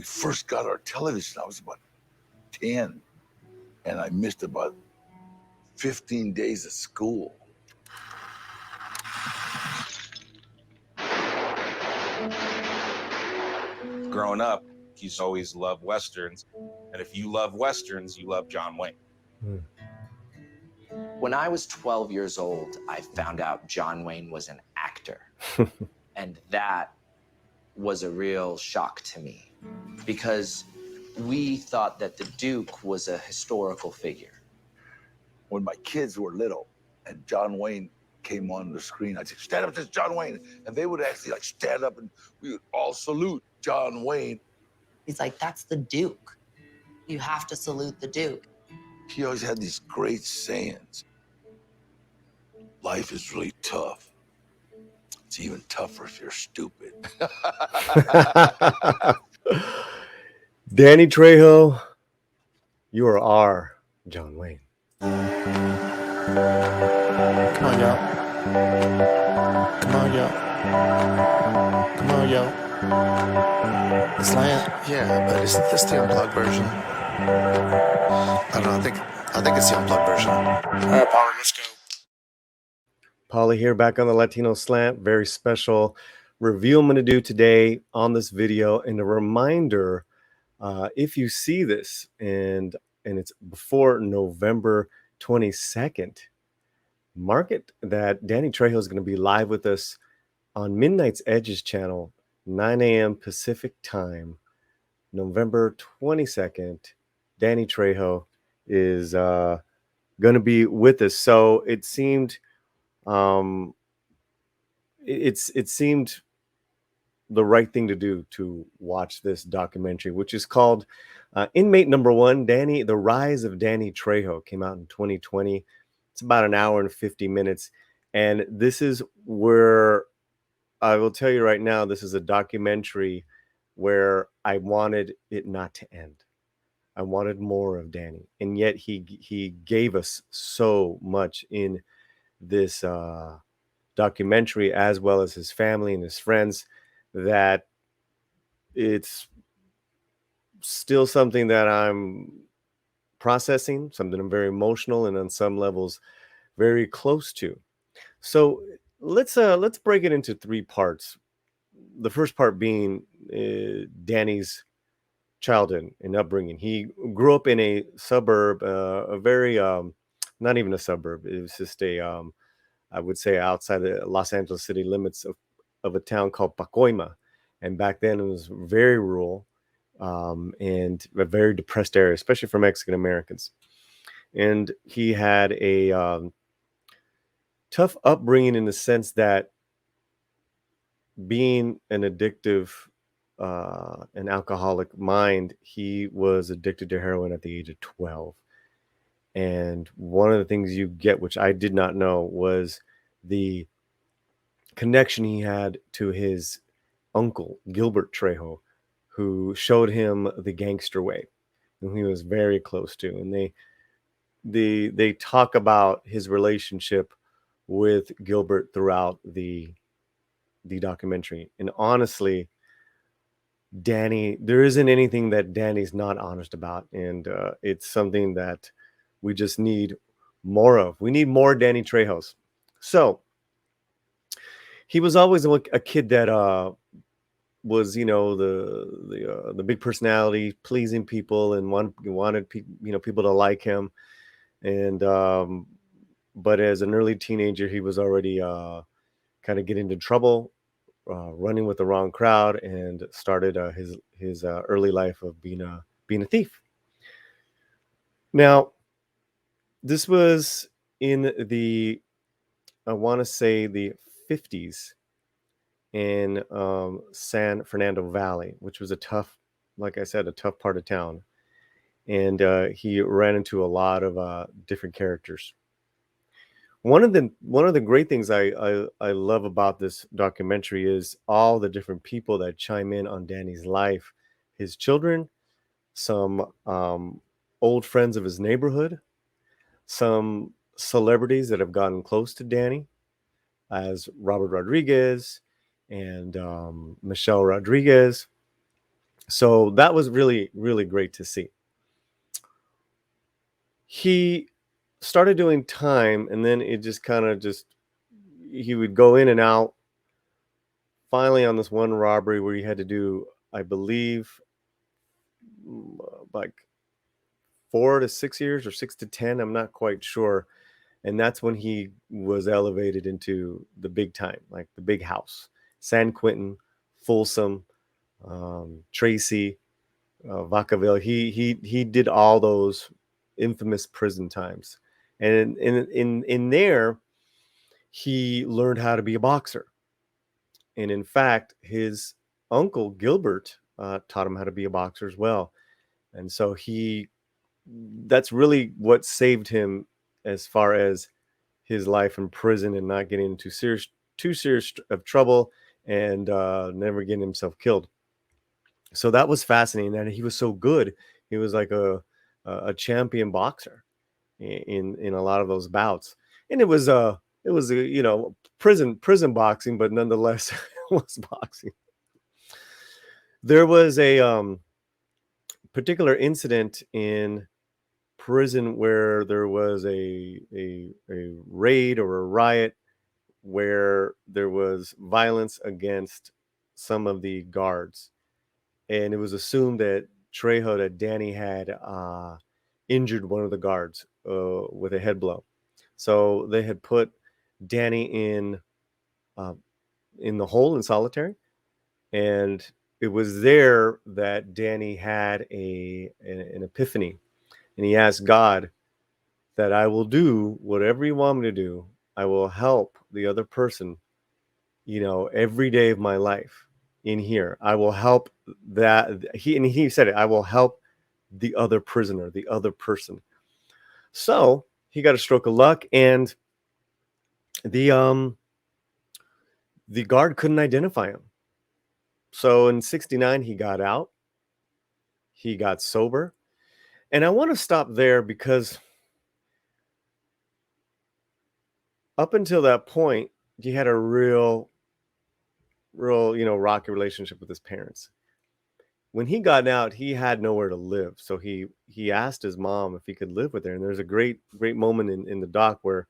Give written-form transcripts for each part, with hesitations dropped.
we first got our television, I was about 10, and I missed about 15 days of school. Growing up, he's always loved Westerns. And if you love Westerns, you love John Wayne. When I was 12 years old, I found out John Wayne was an actor. And that was a real shock to me because we thought that the Duke was a historical figure. When my kids were little and John Wayne came on the screen, I'd say, stand up, this is John Wayne. And they would actually like stand up and we would all salute John Wayne. He's like, that's the Duke. You have to salute the Duke. He always had these great sayings. Life is really tough. It's even tougher if you're stupid. Danny Trejo, you are our John Wayne. Come on, y'all. Come on, y'all. Come on, y'all. The slant? Yeah, but isn't this the unplugged version? I don't know. I think it's the unplugged version. All right, Paulie, let's go. Paulie here, back on the Latino Slant. Very special review I'm going to do today on this video. And a reminder, if you see this and it's before November 22nd, mark it that Danny Trejo is going to be live with us on Midnight's Edges channel, 9 a.m. Pacific time, November 22nd. Danny Trejo is going to be with us. So it seemed it seemed the right thing to do to watch this documentary, which is called Inmate #1, The Rise of Danny Trejo. Came out in 2020. It's about an hour and 50 minutes. And this is where I will tell you right now, this is a documentary where I wanted it not to end. I wanted more of Danny. And yet he gave us so much in this documentary, as well as his family and his friends, that it's still something that I'm processing, something I'm very emotional and on some levels very close to. So let's break it into three parts. The first part being Danny's childhood and upbringing. He grew up in a suburb, a very not even a suburb. It was just a I would say outside the Los Angeles city limits of a town called Pacoima. And back then it was very rural and a very depressed area, especially for Mexican Americans. And he had a tough upbringing in the sense that being an addictive, an alcoholic mind, he was addicted to heroin at the age of 12. And one of the things you get, which I did not know, was the connection he had to his uncle, Gilbert Trejo, who showed him the gangster way, who he was very close to. And they talk about his relationship with Gilbert throughout the documentary. And honestly, Danny, there isn't anything that Danny's not honest about. And it's something that we just need more of. We need more Danny Trejos. So he was always a kid that was, the big personality, pleasing people, and wanted people to like him. And but as an early teenager, he was already kind of getting into trouble, running with the wrong crowd, and started his early life of being a thief. Now, this was in the, I want to say, the 50s in San Fernando Valley, which was a tough part of town. And he ran into a lot of different characters. One of the great things I love about this documentary is all the different people that chime in on Danny's life. His children, some old friends of his neighborhood, some celebrities that have gotten close to Danny, as Robert Rodriguez and Michelle Rodriguez, So that was really, really great to see. He started doing time, and then it just kind of he would go in and out. Finally, on this one robbery where he had to do, I believe, like 4 to 6 years or 6 to 10, I'm not quite sure. And that's when he was elevated into the big time, like the big house. San Quentin, Folsom, Tracy, Vacaville. He did all those infamous prison times, and in there, he learned how to be a boxer. And in fact, his uncle Gilbert taught him how to be a boxer as well. And so that's really what saved him as far as his life in prison and not getting into too serious of trouble and never getting himself killed. So that was fascinating. And he was so good. He was like a champion boxer in a lot of those bouts. And it was prison boxing, but nonetheless it was boxing. There was a particular incident in prison where there was a raid or a riot where there was violence against some of the guards, and it was assumed that Danny had injured one of the guards with a head blow. So they had put Danny in the hole in solitary, and it was there that Danny had an epiphany, and he asked God that I will do whatever you want me to do. I will help the other person, every day of my life in here. I will help he said it, I will help the other prisoner, the other person. So he got a stroke of luck, and the guard couldn't identify him. So in 69, he got out, he got sober. And I want to stop there because up until that point, he had a real, rocky relationship with his parents. When he got out, he had nowhere to live. So he asked his mom if he could live with her. And there's a great moment in the doc where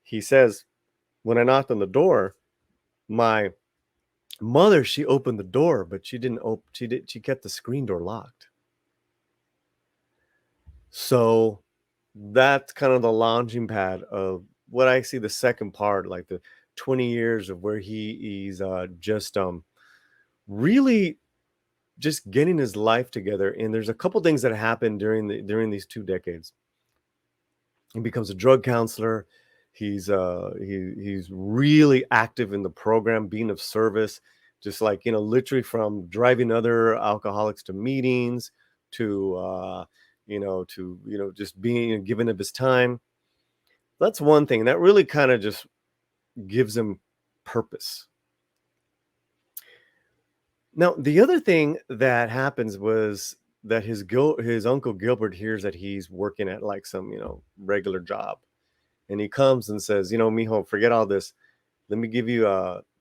he says, when I knocked on the door, my mother, she opened the door, but she didn't open, she kept the screen door locked. So that's kind of the launching pad of what I see the second part, like the 20 years of where he's just really just getting his life together. And there's a couple things that happen during these 2 decades. He becomes a drug counselor. He's really active in the program, being of service, just like, literally from driving other alcoholics to meetings to just being given of his time. That's one thing that really kind of just gives him purpose. Now, the other thing that happens was that his uncle Gilbert hears that he's working at like some, regular job. And he comes and says, mijo, forget all this. Let me give you,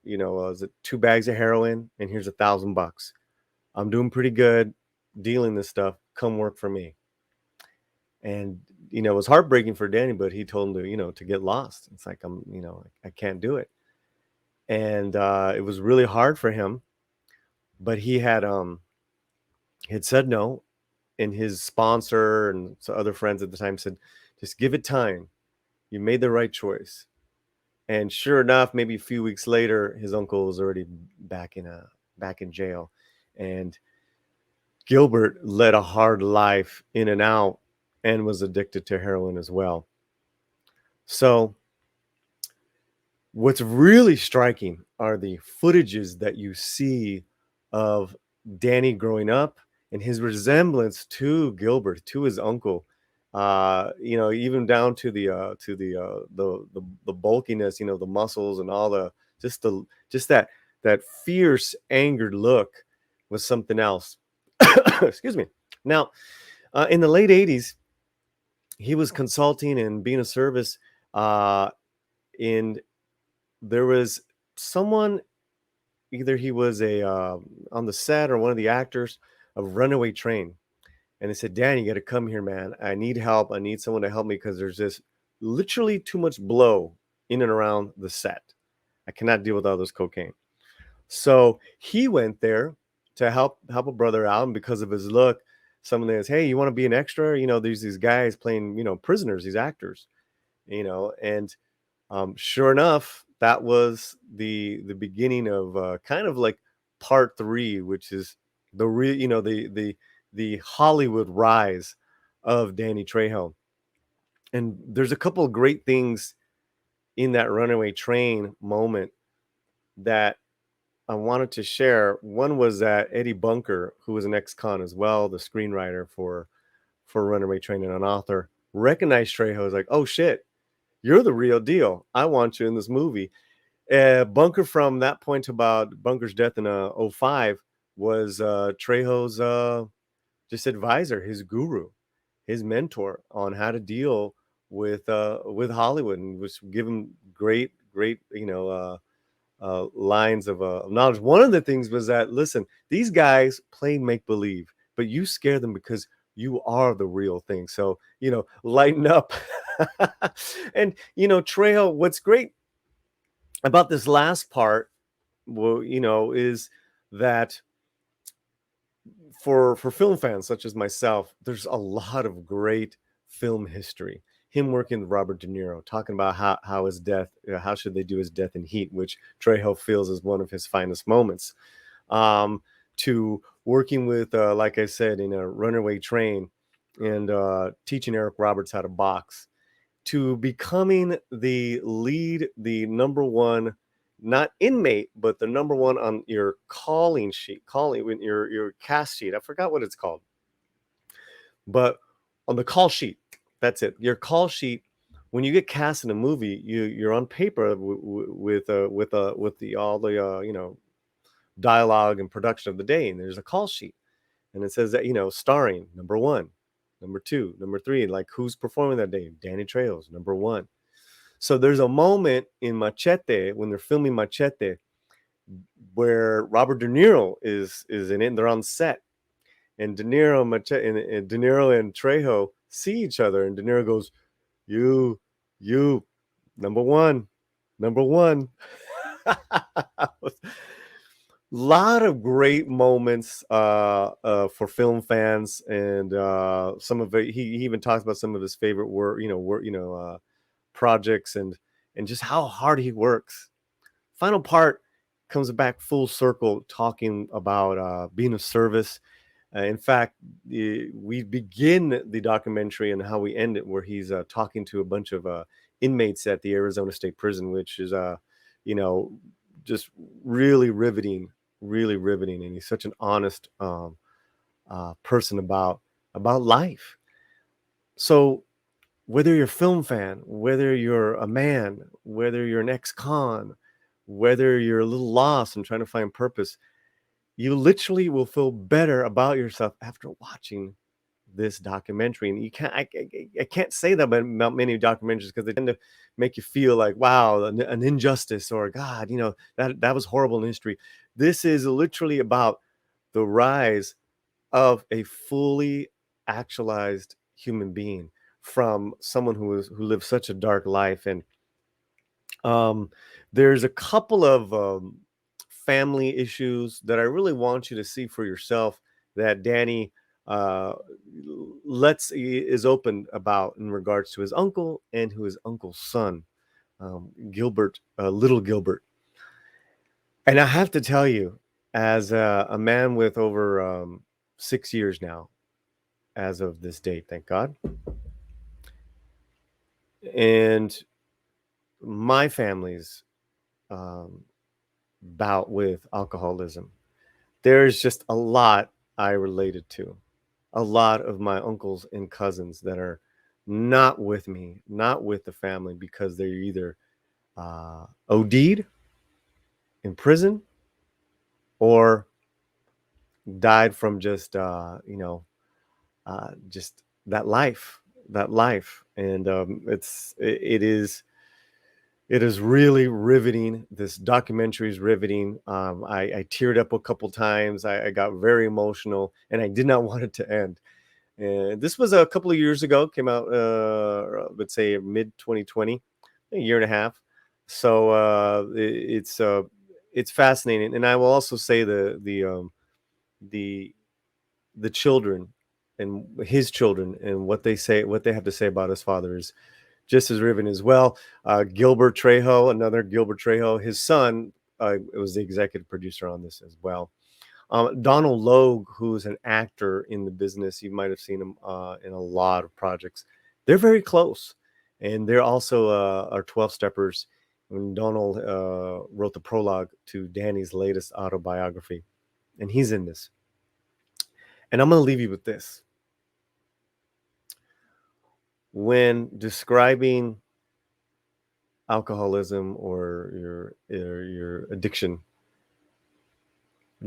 is it 2 bags of heroin? And here's $1,000. I'm doing pretty good dealing this stuff. Come work for me. And, it was heartbreaking for Danny, but he told him to get lost. It's like, I can't do it. And it was really hard for him. But he had said no, and his sponsor and some other friends at the time said, just give it time. You made the right choice. And sure enough, maybe a few weeks later, his uncle was already back in jail. And Gilbert led a hard life in and out and was addicted to heroin as well. So what's really striking are the footages that you see of Danny growing up and his resemblance to Gilbert, to his uncle. Even down to the bulkiness, the muscles and all that fierce, angered look was something else. Excuse me. Now, in the late 80s, he was consulting and being of service, and there was someone, either he was on the set or one of the actors, Runaway Train. And they said, Danny, you got to come here, man. I need help. I need someone to help me because there's this literally too much blow in and around the set. I cannot deal with all this cocaine. So he went there to help a brother out. And because of his look, someone says, hey, you want to be an extra? You know, there's these guys playing, you know, prisoners, these actors, you know, and sure enough, that was the beginning of kind of like part 3, which is the real, you know, the Hollywood rise of Danny Trejo. And there's a couple of great things in that Runaway Train moment that I wanted to share. One was that Eddie Bunker, who was an ex-con as well, the screenwriter for Runaway Train and an author, recognized Trejo as like, oh shit, you're the real deal. I want you in this movie. Bunker, from that point to about Bunker's death in 05, was Trejo's just advisor, his guru, his mentor on how to deal with Hollywood, and was given great you know lines of knowledge. One of the things was that, listen, these guys play make believe, but you scare them because you are the real thing. So, you know, lighten up. And, you know, Trejo, what's great about this last part, well, you know, is that for film fans such as myself, there's a lot of great film history. Him working with Robert De Niro, talking about how his death, how should they do his death in Heat, which Trejo feels is one of his finest moments. To working with, like I said, in a Runaway Train, and teaching Eric Roberts how to box, to becoming the lead, the number one, not inmate, but the number one on your calling sheet, your cast sheet. I forgot what it's called, but on the call sheet, that's it. Your call sheet. When you get cast in a movie, you're on paper with the all the you know, dialogue and production of the day, and there's a call sheet, and it says that, you know, starring number 1, number 2, number 3, like who's performing that day. Danny Trejo's number 1. So there's a moment in Machete, when they're filming Machete, where Robert De Niro is in it, and they're on set, and De Niro and Trejo see each other, and De Niro goes, you number 1. Lot of great moments for film fans, and some of it, he even talks about some of his favorite projects, and just how hard he works. Final part comes back full circle, talking about being of service. In fact, we begin the documentary and how we end it, where he's talking to a bunch of inmates at the Arizona State Prison, which is, you know, just really riveting. And he's such an honest person about life. So whether you're a film fan, whether you're a man, whether you're an ex-con, whether you're a little lost and trying to find purpose, you literally will feel better about yourself after watching this documentary. And you can't, I can't say that about many documentaries, because they tend to make you feel like, wow, an injustice, or God, you know, that was horrible in history. This is literally about the rise of a fully actualized human being, from someone who lived such a dark life. And there's a couple of family issues that I really want you to see for yourself, that Danny is open about, in regards to his uncle and his uncle's son, Gilbert, little Gilbert. And I have to tell you, as a man with over 6 years now, as of this date, thank God, and my family's bout with alcoholism, there's just a lot I related to. A lot of my uncles and cousins that are not with me, not with the family, because they're either OD'd in prison, or died from just just that life. And it It is really riveting. This documentary is riveting. I teared up a couple times. I got very emotional, and I did not want it to end. And this was a couple of years ago. Came out, let's say, mid 2020, a year and a half. So it's fascinating. And I will also say the children and his children and what they have to say about his father is just as riveting as well. Gilbert Trejo, another Gilbert Trejo, his son was the executive producer on this as well. Donald Logue, who's an actor in the business, you might have seen him in a lot of projects. They're very close, and they're also our 12 steppers. When Donald wrote the prologue to Danny's latest autobiography, and he's in this. And I'm going to leave you with this. When describing alcoholism or your addiction,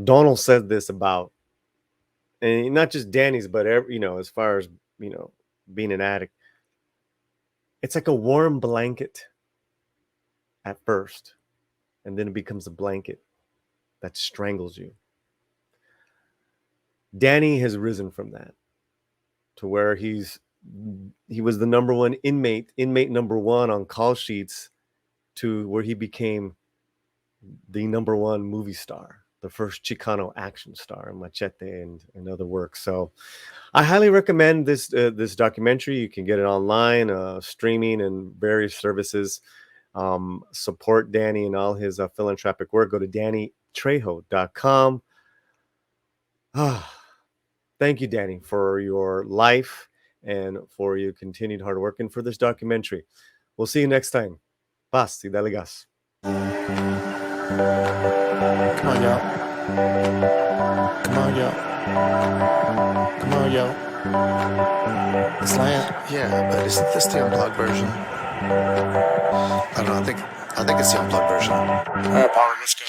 Donald said this about, and not just Danny's, but as far as being an addict, it's like a warm blanket at first, and then it becomes a blanket that strangles you. Danny has risen from that to where he was the number one inmate number one on call sheets, to where he became the number one movie star, the first Chicano action star, Machete and other work. So I highly recommend this documentary. You can get it online, streaming and various services. Support Danny and all his philanthropic work. Go to DannyTrejo.com. Thank you, Danny, for your life and for your continued hard work and for this documentary. We'll see you next time. Paz y dale gas. Come on, y'all. Come on, y'all. Come on, y'all. The slant, yeah, but isn't this the unplugged version? I don't know. I think it's the unplugged version. All right, Paulie, let's go.